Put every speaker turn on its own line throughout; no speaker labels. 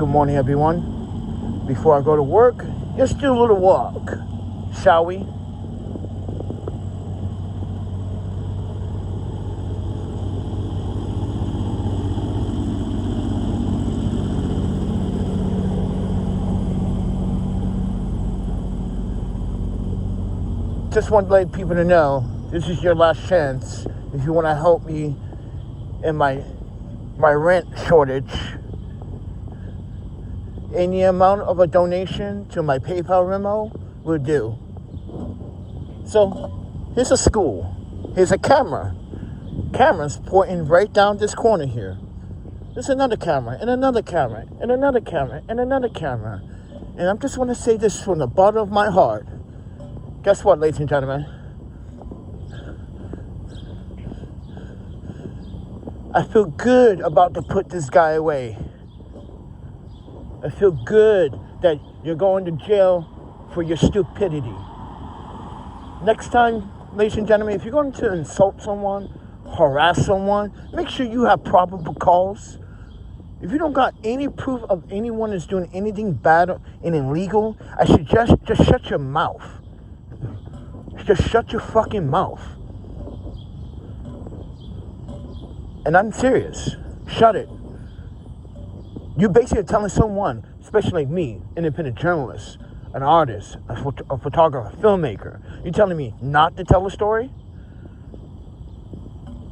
Good morning, everyone. Before I go to work, let's do a little walk, shall we? Just want to let people to know, this is your last chance. If you want to help me in my rent shortage, any amount of a donation to my PayPal Venmo will do. So, here's a school. Here's a camera. Camera's pointing right down this corner here. There's another camera, and another camera, and another camera, and another camera. And I just want to say this from the bottom of my heart. Guess what, ladies and gentlemen? I feel good about to put this guy away. I feel good that you're going to jail for your stupidity. Next time, ladies and gentlemen, if you're going to insult someone, harass someone, make sure you have probable cause. If you don't got any proof of anyone is doing anything bad and illegal, I suggest just shut your mouth. Just shut your fucking mouth. And I'm serious. Shut it. You basically are telling someone, especially like me, independent journalist, an artist, a photographer, a filmmaker, you're telling me not to tell a story?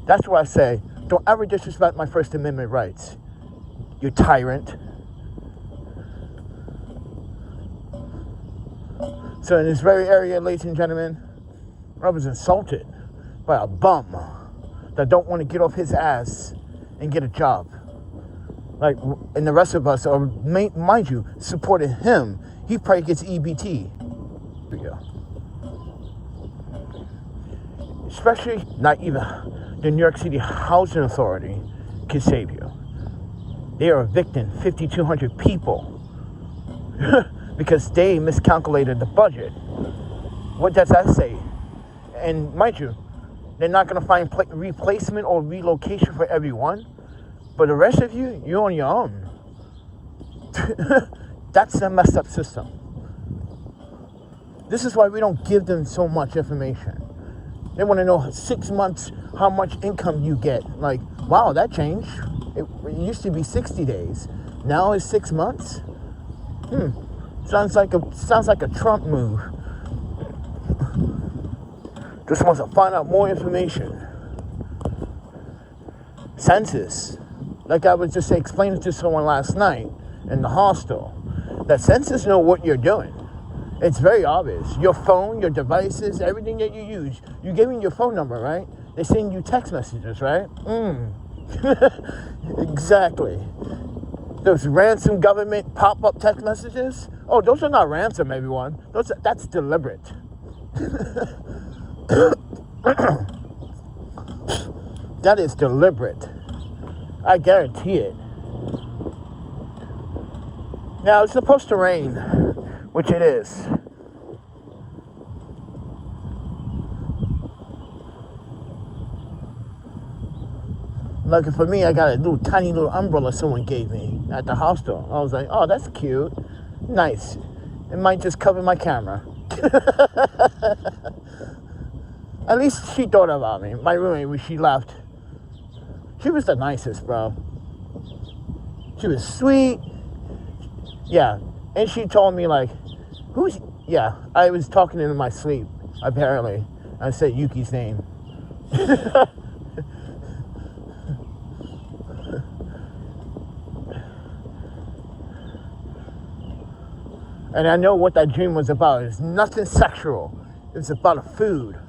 That's why I say, don't ever disrespect my First Amendment rights. You tyrant. So in this very area, ladies and gentlemen, I was insulted by a bum that don't want to get off his ass and get a job. Like, and the rest of us are, mind you, supporting him. He probably gets EBT. Yeah. Especially, not even the New York City Housing Authority can save you. They are evicting 5,200 people because they miscalculated the budget. What does that say? And mind you, they're not going to find replacement or relocation for everyone. But the rest of you, you're on your own. That's a messed up system. This is why we don't give them so much information. They want to know 6 months how much income you get. Like, wow, that changed. It used to be 60 days. Now it's 6 months. Sounds like a Trump move. Just wants to find out more information. Census. Like I was just explaining to someone last night in the hostel, that census know what you're doing. It's very obvious. Your phone, your devices, everything that you use. You give me your phone number, right? They send you text messages, right? Exactly. Those ransom government pop-up text messages. Oh, those are not ransom, everyone. That's deliberate. That is deliberate. I guarantee it. Now, it's supposed to rain, which it is. Lucky for me, I got a tiny little umbrella someone gave me at the hostel. I was like, oh, that's cute. Nice. It might just cover my camera. At least she thought about me. My roommate, when she left, she was the nicest, bro. She was sweet. Yeah. And she told me, like, I was talking in my sleep, apparently. I said Yuki's name. And I know what that dream was about. It's nothing sexual. It was about a food.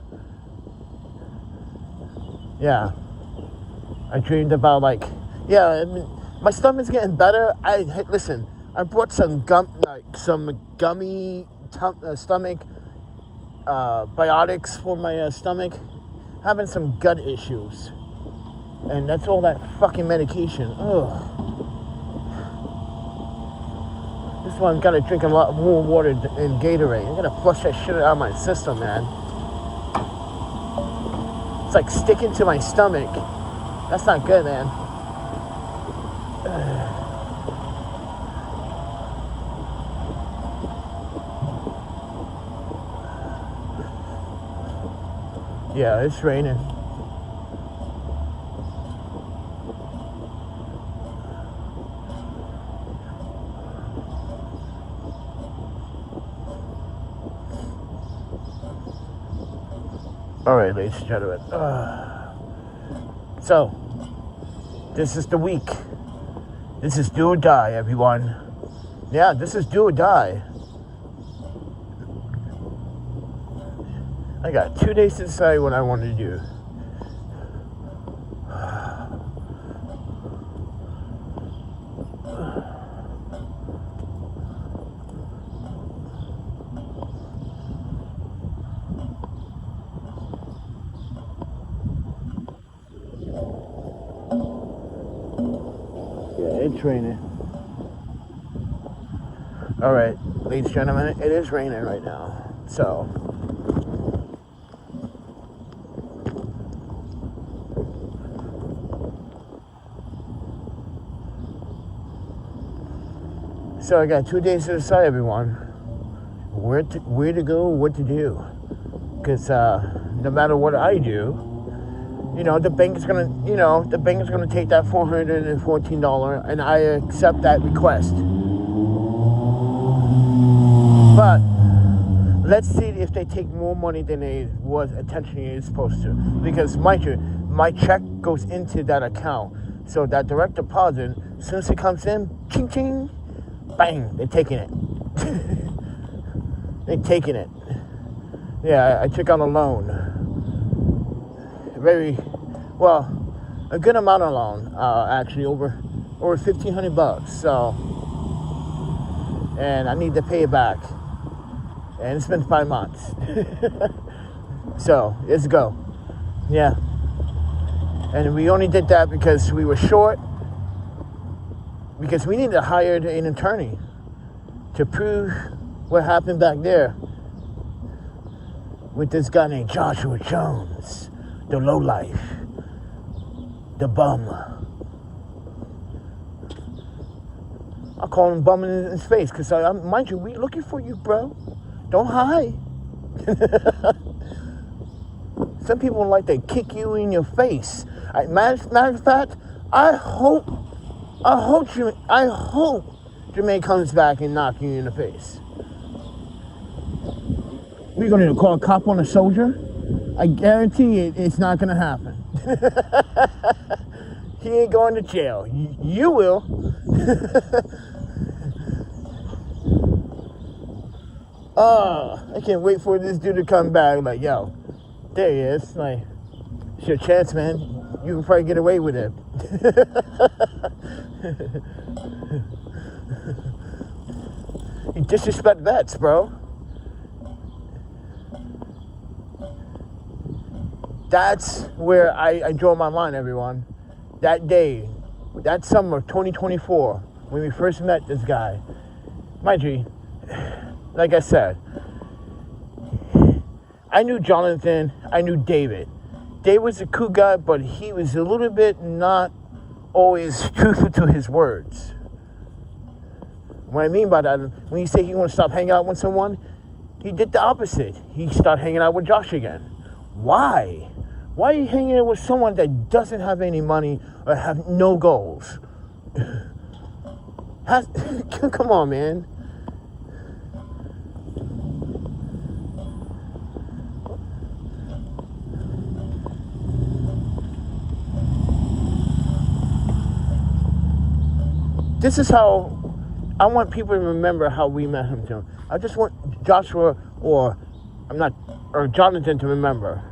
Yeah. I dreamed about, like, I mean, my stomach's getting better. Listen, I brought some gummy stomach biotics for my stomach. Having some gut issues. And that's all that fucking medication. Ugh. This one, gotta drink a lot more water and Gatorade. I gotta flush that shit out of my system, man. It's like sticking to my stomach. That's not good, man. Yeah, it's raining. All right, ladies and gentlemen. So, this is the week. This is do or die, everyone. Yeah, this is do or die. I got 2 days to decide what I want to do. Yeah, it's raining. All right, ladies and gentlemen, it is raining right now. So, I got 2 days to decide, everyone, where to go, what to do. Because no matter what I do, the bank is gonna take that $414, and I accept that request. But let's see if they take more money than they was intentionally supposed to. Because mind you, my check goes into that account, so that direct deposit, as soon as it comes in, ching ching. Bang, they're taking it. They're taking it. Yeah, I took out a loan. A good amount of loan. Actually, over $1,500. So, and I need to pay it back. And it's been 5 months. So, let's go. Yeah. And we only did that because we were short. Because we need to hire an attorney to prove what happened back there with this guy named Joshua Jones, the lowlife, the bum. I call him bum in his face because, mind you, we looking for you, bro. Don't hide. Some people like to kick you in your face. Matter of fact, I hope Jermaine comes back and knock you in the face. We're going to call a cop on a soldier. I guarantee it's not going to happen. He ain't going to jail. You will. I can't wait for this dude to come back. Like, yo, there he is. Like, it's your chance, man. You can probably get away with it. You disrespect vets, bro. That's where I draw my line, everyone. That day, that summer of 2024, when we first met this guy, mind you, like I said, I knew Jonathan, I knew David. Dave was a cool guy, but he was a little bit not always truthful to his words. What I mean by that, when you say he wants to stop hanging out with someone, he did the opposite. He started hanging out with Josh again. Why? Why are you hanging out with someone that doesn't have any money or have no goals? Come on, man. This is how I want people to remember how we met him too. I just want Joshua or Jonathan to remember.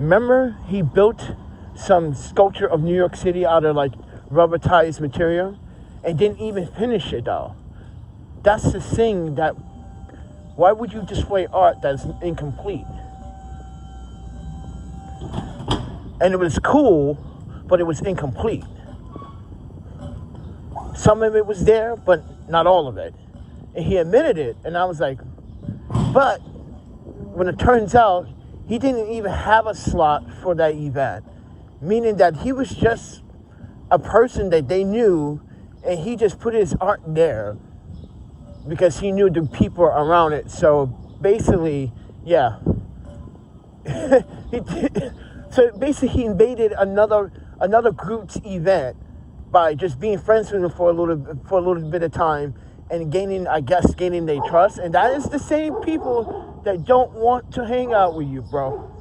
Remember, he built some sculpture of New York City out of like rubberized material and didn't even finish it though. That's the thing that, why would you display art that's incomplete? And it was cool, but it was incomplete. Some of it was there, but not all of it. And he admitted it, and I was like, but when it turns out, he didn't even have a slot for that event. Meaning that he was just a person that they knew, and he just put his art there because he knew the people around it. So basically, yeah. So basically he invaded another group's event by just being friends with them for a little bit of time and gaining their trust. And that is the same people that don't want to hang out with you, bro.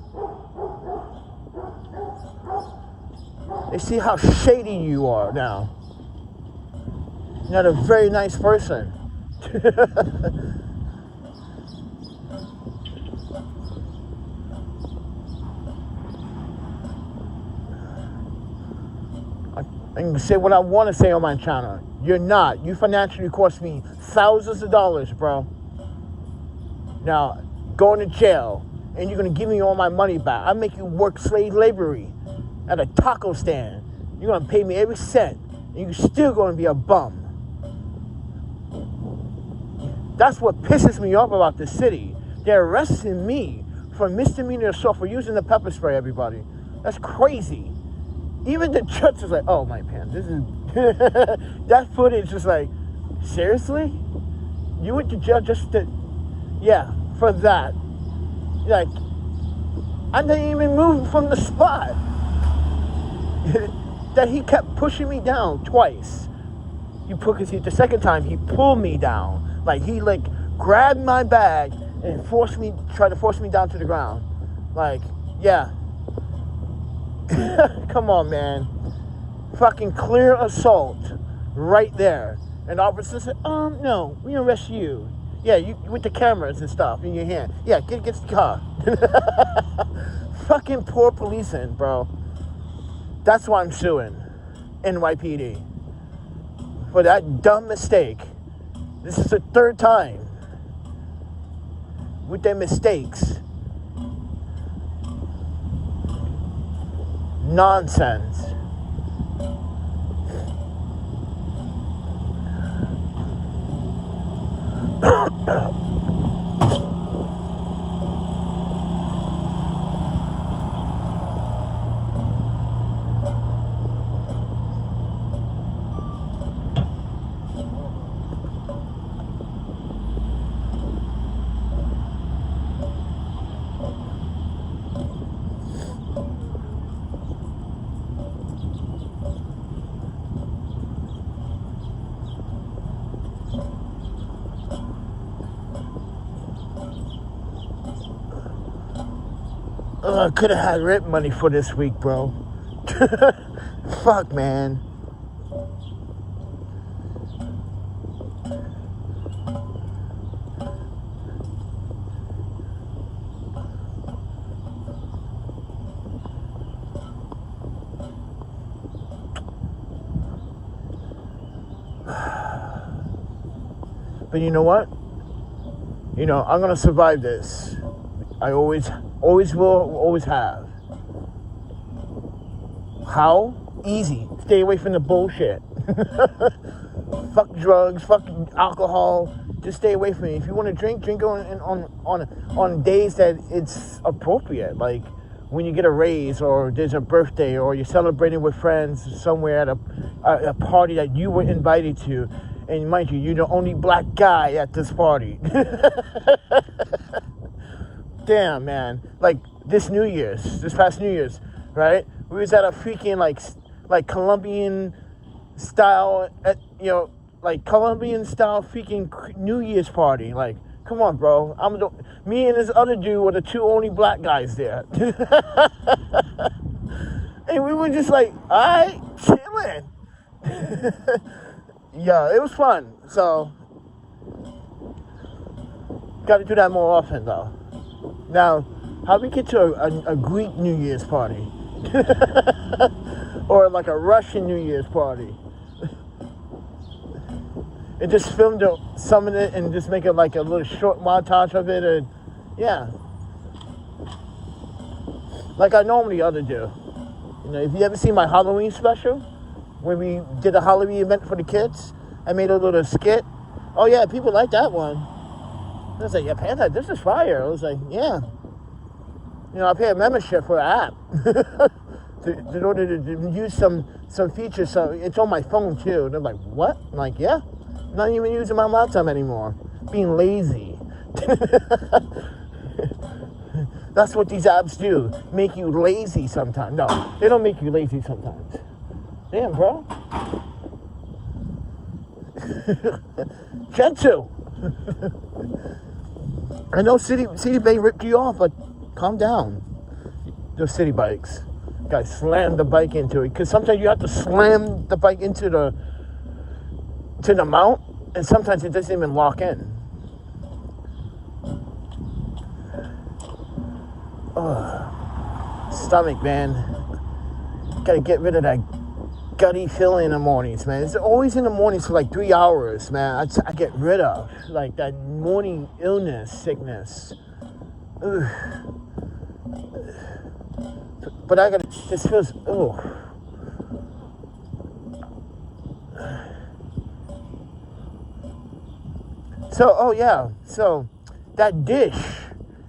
They see how shady you are now. You're not a very nice person. I can say what I want to say on my channel. You're not. You financially cost me thousands of dollars, bro. Now, going to jail, and you're going to give me all my money back. I make you work slave labory at a taco stand. You're going to pay me every cent, and you're still going to be a bum. That's what pisses me off about this city. They're arresting me for misdemeanor assault for using the pepper spray, everybody. That's crazy. Even the judge is like, oh, my man, this is... that footage is like, seriously? You went to jail just to... Yeah, for that. Like, I didn't even move from the spot. That he kept pushing me down twice. The second time, he pulled me down. Like, he, grabbed my bag and tried to force me down to the ground. Like, yeah. Come on, man. Fucking clear assault right there. And the officer said, no, we arrest you. Yeah, you with the cameras and stuff in your hand. Yeah, get the car. Fucking poor policing, bro. That's why I'm suing NYPD. For that dumb mistake. This is the third time. With their mistakes. Nonsense. I could have had rent money for this week, bro. Fuck, man. But you know what? I'm gonna survive this. I always will, always have. How? Easy. Stay away from the bullshit. Fuck drugs, fuck alcohol. Just stay away from it. If you want to drink on days that it's appropriate. Like when you get a raise or there's a birthday or you're celebrating with friends somewhere at a party that you were invited to. And mind you, you're the only black guy at this party. Damn, man. Like this past New Year's, right? We was at a freaking like Colombian style, Colombian style freaking New Year's party. Like, come on, bro. Me and this other dude were the two only black guys there. And we were just like, alright, chilling. Yeah, it was fun. So, got to do that more often, though. Now, how we get to a Greek New Year's party? Or like a Russian New Year's party? And just film some of it and just make it like a little short montage of it. And yeah. Like I normally ought to do. If you ever seen my Halloween special, when we did a Halloween event for the kids, I made a little skit. Oh yeah, people like that one. I was like, yeah, Panda, this is fire. I was like, yeah. I pay a membership for an app in order to use some features. So it's on my phone too. And they're like, what? I'm like, yeah. I'm not even using my laptop anymore. Being lazy. That's what these apps do. Make you lazy sometimes. No, they don't make you lazy sometimes. Damn, bro. Gentle. I know City Bay ripped you off, but calm down. Those city bikes. Guys, slam the bike into it. Because sometimes you have to slam the bike into the mount, and sometimes it doesn't even lock in. Stomach, man. Gotta get rid of that gutty feeling in the mornings, man. It's always in the mornings for like 3 hours, man. I get rid of like that morning illness, sickness. Ugh. But I gotta, this feels, So that dish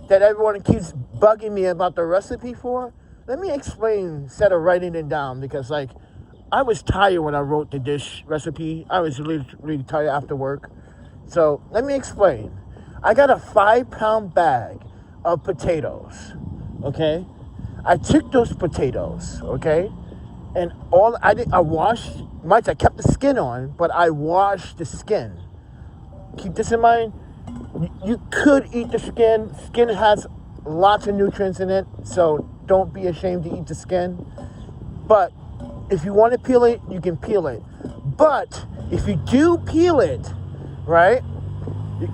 that everyone keeps bugging me about the recipe for, let me explain instead of writing it down, because like, I was tired when I wrote the dish recipe. I was really tired after work. So let me explain. I got a 5-pound bag of potatoes, okay? I took those potatoes, okay? And I washed, I kept the skin on, but I washed the skin. Keep this in mind. You could eat the skin. Skin has lots of nutrients in it, so don't be ashamed to eat the skin. But if you want to peel it, you can peel it. But if you do peel it, right,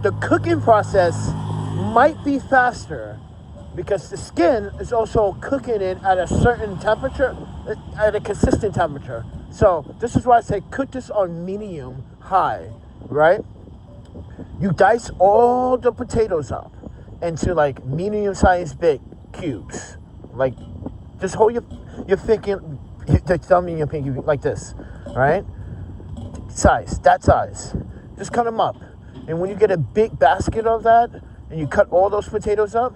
the cooking process might be faster because the skin is also cooking it at a certain temperature, at a consistent temperature. So this is why I say cook this on medium high, right? You dice all the potatoes up into like medium-sized big cubes. Like, just hold your thinking, the thumb in your pinky like this, right? That size. Just cut them up. And when you get a big basket of that, and you cut all those potatoes up,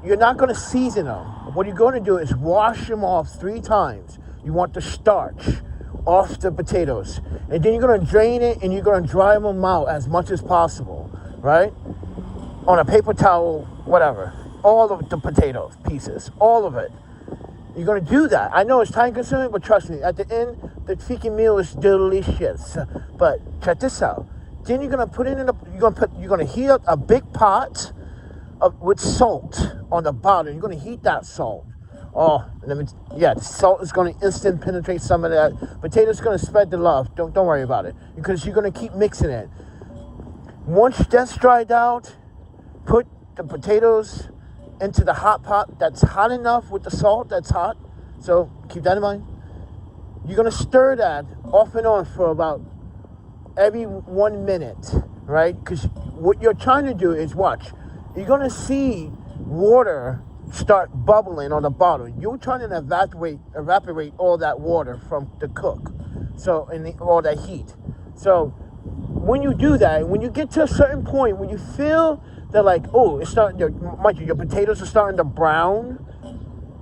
you're not going to season them. What you're going to do is wash them off 3 times. You want the starch off the potatoes. And then you're going to drain it, and you're going to dry them out as much as possible, right? On a paper towel, whatever. All of the potato pieces, all of it. You're going to do that. I know it's time consuming, but trust me, at the end, the freaking meal is delicious. But check this out. Then you're going to put it in you're going to heat up a big pot with salt on the bottom. You're going to heat that salt. The salt is going to instant penetrate some of that. Potatoes going to spread the love. Don't worry about it, because you're going to keep mixing it. Once that's dried out, put the potatoes into the hot pot that's hot enough with the salt that's hot. So keep that in mind. You're going to stir that off and on for about every 1 minute, right? Because what you're trying to do is watch. You're going to see water start bubbling on the bottom. You're trying to evaporate all that water from the cook. So, all that heat. So when you do that, when you get to a certain point, when you feel that like, it's starting to, your potatoes are starting to brown,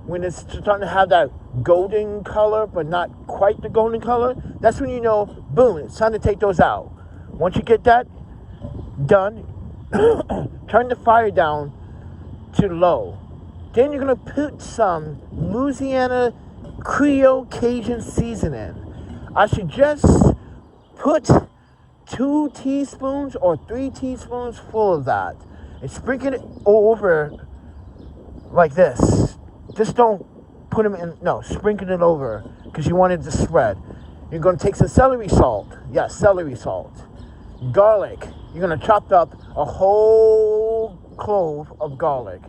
when it's starting to have that golden color, but not quite the golden color, that's when you know, boom, it's time to take those out. Once you get that done, turn the fire down to low. Then you're going to put some Louisiana Creole Cajun seasoning. I suggest put 2 teaspoons or 3 teaspoons full of that. And sprinkle it over like this. Just don't put them in, sprinkle it over because you want it to spread. You're going to take some celery salt. Yes, celery salt. Garlic. You're going to chop up a whole clove of garlic.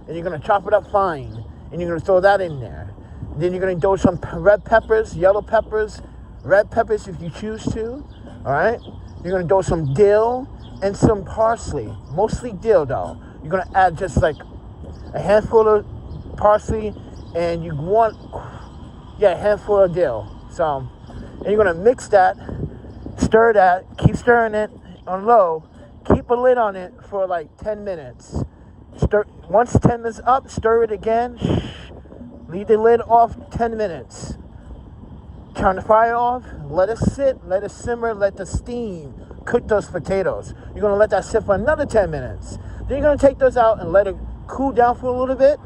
And you're going to chop it up fine. And you're going to throw that in there. Then you're going to do some red peppers, yellow peppers, red peppers if you choose to. All right? You're going to do some dill and some parsley. Mostly dill, though. You're going to add just like a handful of parsley. And you want, a handful of dill. So, and you're going to mix that. Stir that. Keep stirring it on low. Keep a lid on it for like 10 minutes. Once 10 minutes up, stir it again. Leave the lid off 10 minutes. Turn the fire off. Let it sit. Let it simmer. Let the steam cook those potatoes. You're going to let that sit for another 10 minutes. Then you're going to take those out and let it cool down for a little bit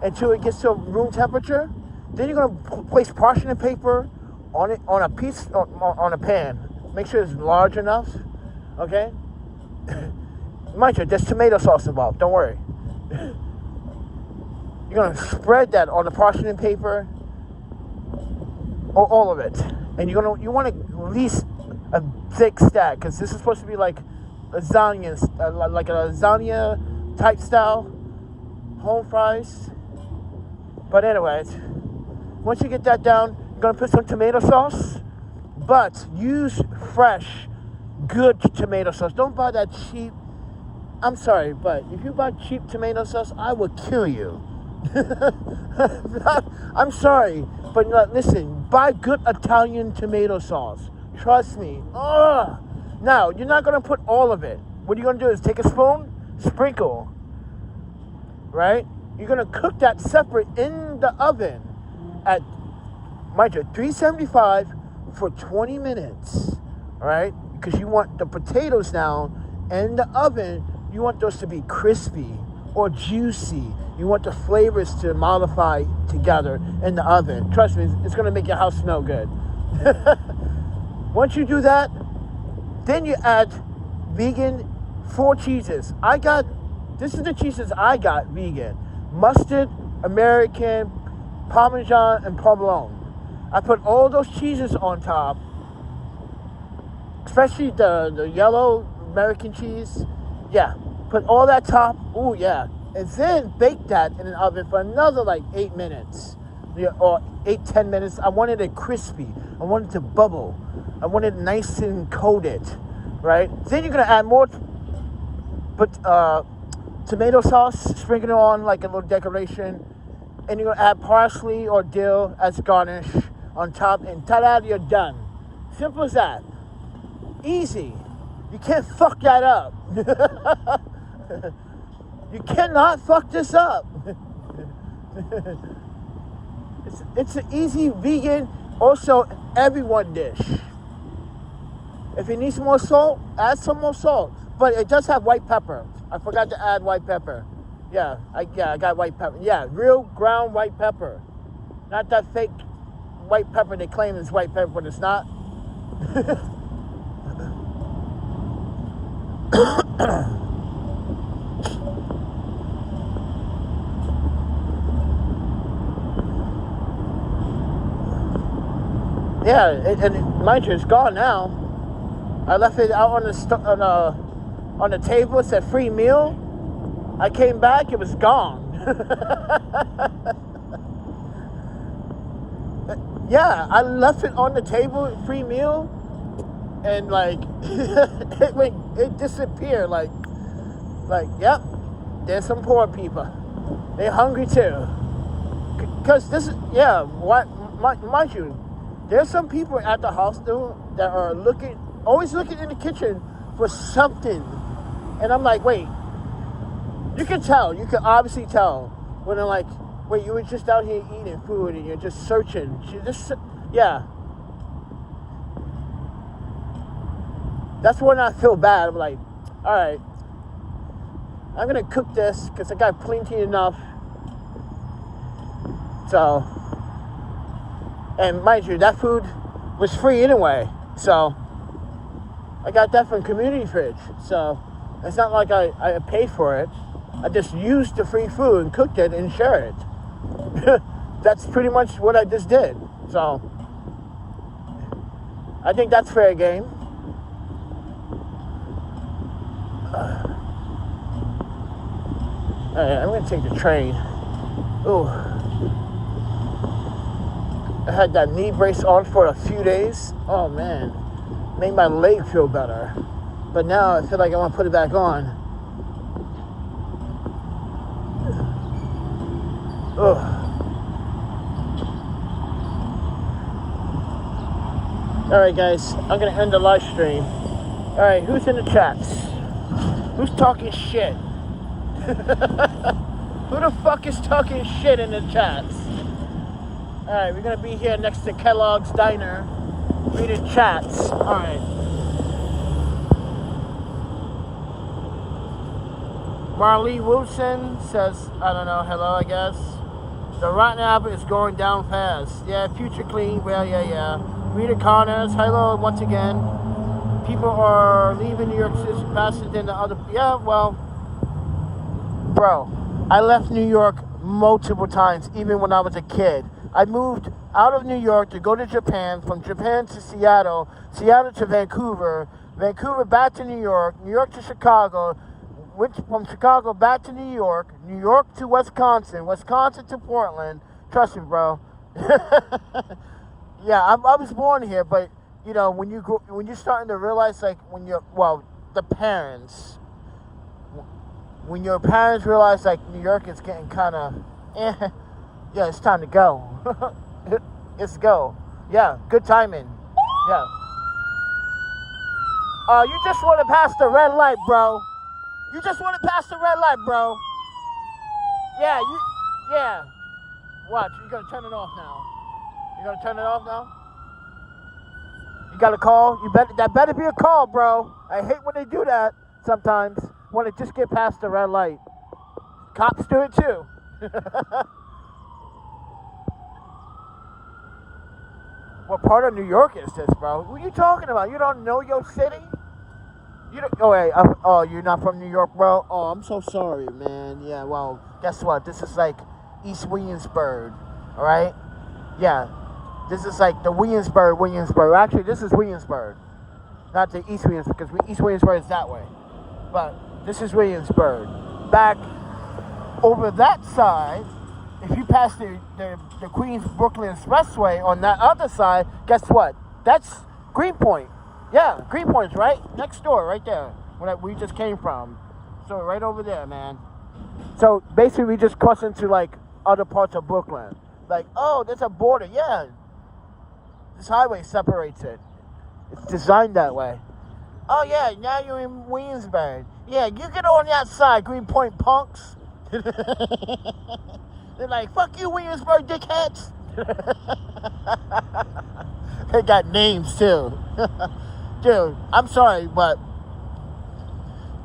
until it gets to room temperature. Then you're gonna place parchment paper on it, on a pan. Make sure it's large enough, okay? Mind you, there's tomato sauce involved, don't worry. You're gonna spread that on the parchment paper, all of it. And you want at least a thick stack, because this is supposed to be like lasagna, like a lasagna type style, home fries. But anyways, once you get that down, you're gonna put some tomato sauce, but use fresh, good tomato sauce. Don't buy that cheap. I'm sorry, but if you buy cheap tomato sauce, I will kill you. I'm sorry, but listen, buy good Italian tomato sauce. Trust me. Ugh. Now, you're not going to put all of it. What you're going to do is take a spoon, sprinkle, right? You're going to cook that separate in the oven at, mind you, 375 for 20 minutes, all right? Because you want the potatoes now in the oven, you want those to be crispy or juicy. You want the flavors to modify together in the oven. Trust me, it's going to make your house smell good. Once you do that, then you add vegan 4 cheeses. This is the cheeses I got vegan. Mustard, American, Parmesan, and provolone. I put all those cheeses on top, especially the yellow American cheese. Yeah, put all that top. Oh yeah. And then bake that in an oven for another like 8 minutes. Or 8-10 minutes. I wanted it crispy. I wanted it to bubble. I wanted it nice and coated. Right? Then you're gonna add more tomato sauce, sprinkle it on like a little decoration. And you're gonna add parsley or dill as garnish on top, and ta-da, you're done. Simple as that. Easy. You can't fuck that up. You cannot fuck this up. It's an easy vegan, also everyone dish. If it needs more salt, add some more salt. But it does have white pepper. I forgot to add white pepper. Yeah, I got white pepper. Yeah, real ground white pepper. Not that fake white pepper they claim is white pepper, but it's not. Yeah, and mind you, it's gone now. I left it out on the table. It said free meal. I came back, it was gone. Yeah, I left it on the table, free meal, and like it disappeared. Like, yep, there's some poor people. They're hungry too. Cause this is mind you, there's some people at the hospital that are always looking in the kitchen for something, and I'm like, wait. You can obviously tell when they're like, wait, you were just out here eating food and you're just searching. Yeah. That's when I feel bad. I'm like, all right, I'm going to cook this because I got plenty enough. So, and mind you, that food was free anyway. So, I got that from community fridge. So, it's not like I paid for it. I just used the free food and cooked it and shared it. That's pretty much what I just did. So, I think that's fair game. Alright, I'm going to take the train. Ooh. I had that knee brace on for a few days. Oh, man. Made my leg feel better. But now I feel like I want to put it back on. Ugh. Alright guys, I'm gonna end the live stream. Alright, who's in the chats? Who's talking shit? Who the fuck is talking shit in the chats? Alright, we're gonna be here next to Kellogg's Diner. Reading chats. Alright. Marlee Wilson says, I don't know, hello, I guess. The rotten apple is going down fast. Yeah, future clean. Well, yeah. Rita Connors, hello once again. People are leaving New York City faster than the other. Yeah, well, bro, I left New York multiple times, even when I was a kid. I moved out of New York to go to Japan, from Japan to Seattle, Seattle to Vancouver, Vancouver back to New York, New York to Chicago, went from Chicago back to New York, New York to Wisconsin, Wisconsin to Portland. Trust me, bro. Yeah, I was born here, but you know, when you're starting to realize, like, when your parents realize, like, New York is getting kind of, yeah, it's time to go. Let's go. Yeah, good timing. Yeah. You just want to pass the red light, bro. You just want to pass the red light, bro. Yeah. Watch, you gotta turn it off now. You gonna turn it off now? You got a call? That better be a call, bro. I hate when they do that sometimes. When it just get past the red light. Cops do it too. What part of New York is this, bro? What are you talking about? You don't know your city? You don't. Oh, wait. You're not from New York, bro? Oh, I'm so sorry, man. Yeah. Well, guess what? This is like East Williamsburg. All right. Yeah. This is like the Williamsburg. Actually, this is Williamsburg, not the East Williamsburg, because East Williamsburg is that way. But this is Williamsburg. Back over that side, if you pass the Queens Brooklyn Expressway on that other side, guess what? That's Greenpoint. Yeah, Greenpoint's right next door, right there, where we just came from. So right over there, man. So basically, we just cross into like other parts of Brooklyn. Like, oh, there's a border. Yeah, this highway separates it. It's designed that way. Oh yeah, now you're in Williamsburg. Yeah, you get on that side, Greenpoint punks. They're like, fuck you, Williamsburg dickheads. They got names too. Dude, I'm sorry, but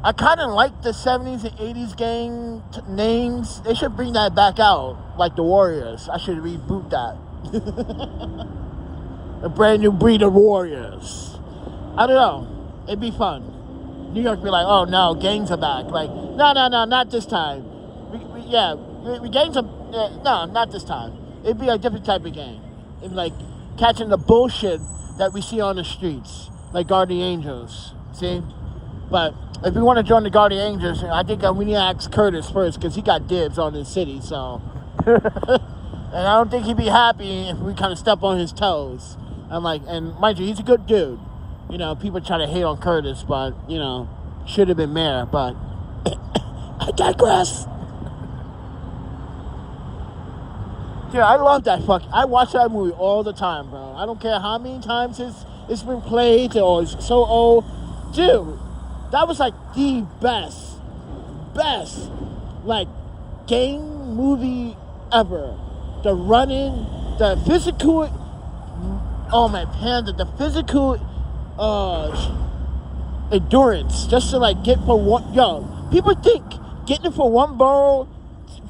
I kind of like the 70s and 80s gang names. They should bring that back out, like the Warriors. I should reboot that. A brand new breed of Warriors. I don't know. It'd be fun. New York be like, oh no, gangs are back. Like, no, not this time. Gangs are, no, not this time. It'd be a different type of gang. It'd be like catching the bullshit that we see on the streets, like Guardian Angels. See? But if we want to join the Guardian Angels, I think we need to ask Curtis first, because he got dibs on this city, so. And I don't think he'd be happy if we kind of step on his toes. I'm like, and mind you, he's a good dude. You know, people try to hate on Curtis, but, you know, should have been mayor, but I digress. Dude, I love that I watch that movie all the time, bro. I don't care how many times it's been played or it's so old. Dude, that was like the best, like, gang movie ever. The running, the physical, oh my panda, the physical endurance just to like get from one. Yo, people think getting from one borough,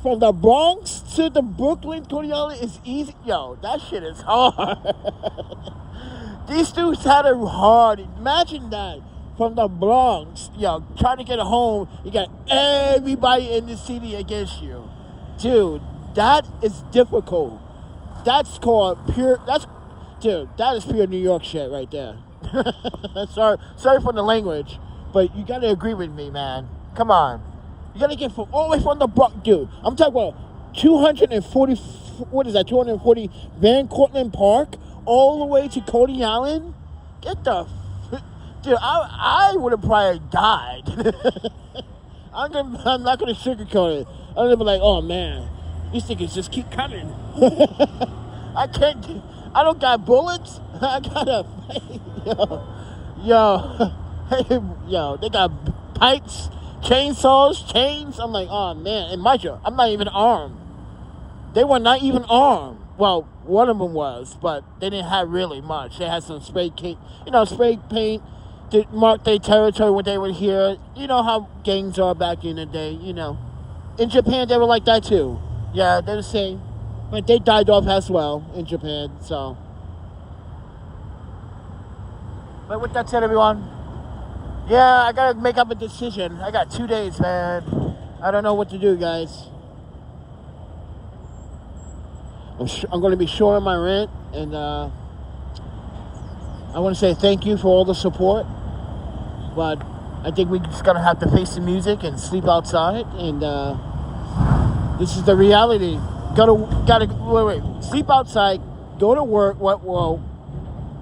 from the Bronx to the Brooklyn Coriolis is easy. Yo, that shit is hard. These dudes had it hard. Imagine that. From the Bronx, yo, trying to get home, you got everybody in the city against you. Dude, that is difficult. That's called pure, that is pure New York shit right there. Sorry for the language, but you gotta agree with me, man. Come on. You gotta get from all the way from the Bronx, dude. I'm talking about 240, what is that, 240 Van Cortlandt Park, all the way to Coney Island? Get the dude, I would have probably died. I'm not going to sugarcoat it. I'm going to be like, oh, man, these things just keep coming. I don't got bullets. I got a, yo, they got pipes, chainsaws, chains. I'm like, oh, man. And mind you, I'm not even armed. They were not even armed. Well, one of them was, but they didn't have really much. They had some spray paint, mark their territory when they were here. You know how gangs are back in the day, you know. In Japan, they were like that too. Yeah, they're the same. But they died off as well in Japan, so. But with that said, everyone, yeah, I gotta make up a decision. I got 2 days, man. I don't know what to do, guys. I'm going to be short on my rent, and I want to say thank you for all the support, but I think we're just going to have to face the music and sleep outside, and this is the reality. Wait, sleep outside, go to work,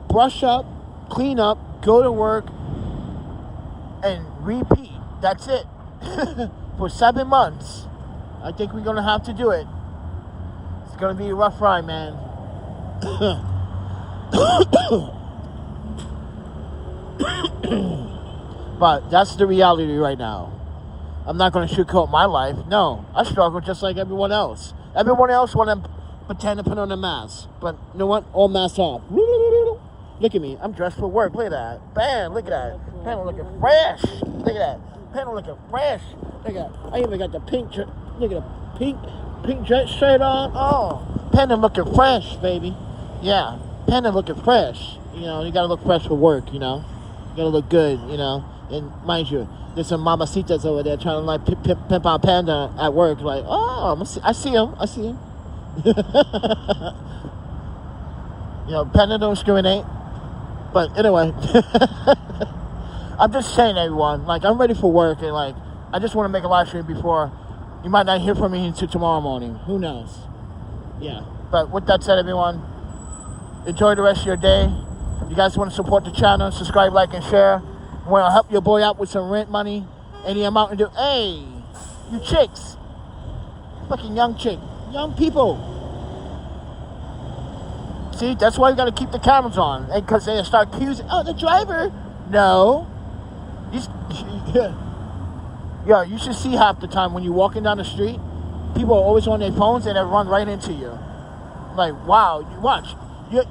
brush up, clean up, go to work, and repeat. That's it. For 7 months. I think we're going to have to do it. It's going to be a rough ride, man. But that's the reality right now. I'm not going to sugarcoat my life. No, I struggle just like everyone else. Everyone else want to pretend to put on a mask. But you know what? All masks off. Look at me. I'm dressed for work. Look at that. Bam. Look at that. Panel looking fresh. Look at that. Panel looking fresh. Look at that. I even got the pink. Look at the pink dress shirt on. Oh, Panda looking fresh, baby. Yeah, Panda looking fresh. You know, you gotta look fresh for work. You know, you gotta look good. You know, and mind you, there's some mamacitas over there trying to like pimp out Panda at work. Like, oh, I see him. You know, Panda don't discriminate. But anyway, I'm just saying, everyone. Like, I'm ready for work, and like, I just want to make a live stream before. You might not hear from me until tomorrow morning. Who knows? Yeah. But with that said, everyone, enjoy the rest of your day. If you guys want to support the channel, subscribe, like, and share. You want to help your boy out with some rent money, any amount to do. Hey, you chicks. Fucking young chick. Young people. See, that's why you got to keep the cameras on. Because they start accusing, oh, the driver. No. Yeah, you should see half the time when you're walking down the street, people are always on their phones and they run right into you. Like, wow, you watch.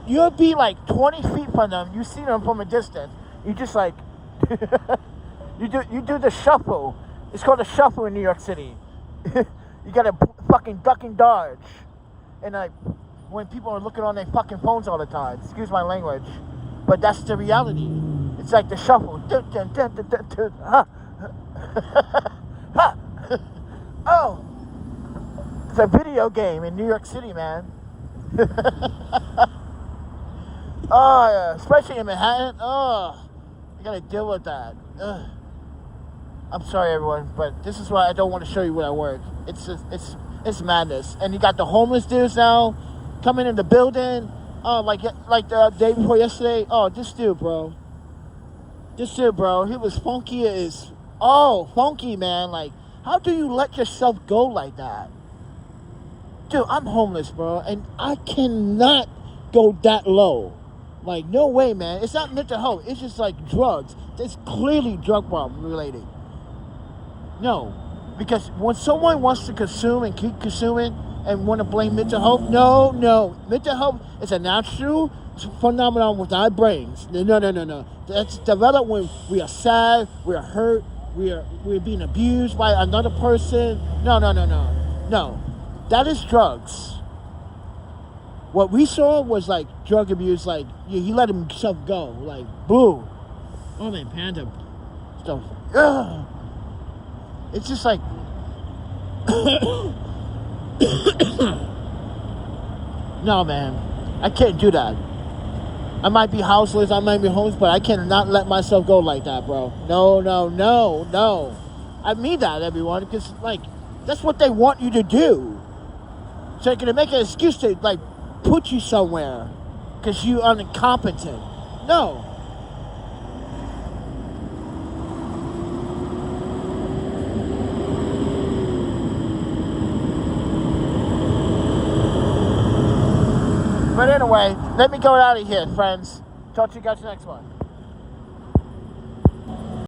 You'll be like 20 feet from them. You see them from a distance. You just like, you do the shuffle. It's called a shuffle in New York City. You got to fucking duck and dodge. And like, when people are looking on their fucking phones all the time, excuse my language, but that's the reality. It's like the shuffle. Oh, it's a video game in New York City, man. Oh, yeah. Especially in Manhattan. Oh, you gotta deal with that. Ugh. I'm sorry, everyone, but this is why I don't want to show you where I work. It's madness. And you got the homeless dudes now coming in the building. Oh, like the day before yesterday. Oh, this dude, bro. He was funky as. Oh, funky, man. Like, how do you let yourself go like that? Dude, I'm homeless, bro, and I cannot go that low. Like, no way, man. It's not mental health. It's just like drugs. It's clearly drug problem related. No. Because when someone wants to consume and keep consuming and want to blame mental health, no. Mental health is a natural phenomenon with our brains. No. That's developed when we are sad, we are hurt, we're being abused by another person. No. That is drugs. What we saw was like drug abuse, like he let himself go, like boo. Oh man, Panda stuff. Ugh. It's just like no, man, I can't do that. I might be houseless, I might be homeless, but I cannot let myself go like that, bro. No. I mean that, everyone, because, like, that's what they want you to do. So they're going to make an excuse to, like, put you somewhere because you are incompetent. No. But anyway, let me go out of here, friends. Talk to you guys next one.